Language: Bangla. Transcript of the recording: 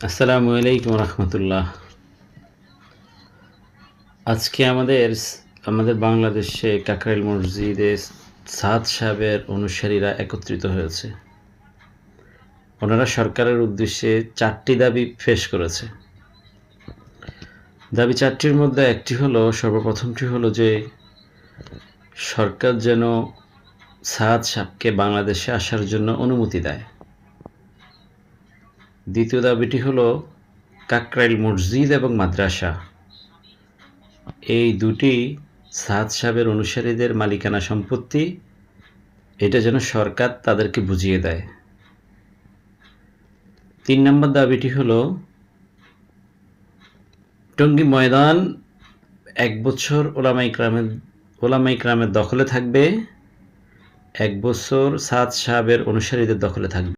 আসসালামু আলাইকুম রহমতুল্লাহ। আজকে আমাদের বাংলাদেশে কাকরাইল মসজিদে সাদ সাহেবের অনুসারীরা একত্রিত হয়েছে। ওনারা সরকারের উদ্দেশ্যে 4টি দাবি পেশ করেছে। দাবি 4টির মধ্যে একটি হলো, সর্বপ্রথমটি হলো যে সরকার যেন সাদ সাহেবকে বাংলাদেশে আসার জন্য অনুমতি দেয়। দ্বিতীয় দাবিটি হলো কাকরাইল মসজিদ এবং মাদ্রাসা এই দুটি সাদ সাহেবের অনুসারীদের মালিকানা সম্পত্তি, এটা যেন সরকার তাদেরকে বুঝিয়ে দেয়। 3 নম্বর দাবিটি হলো টঙ্গী ময়দান 1 বছর ওলামায়ে কেরামের দখলে থাকবে, 1 বছর সাদ সাহেবের অনুসারীদের দখলে থাকবে।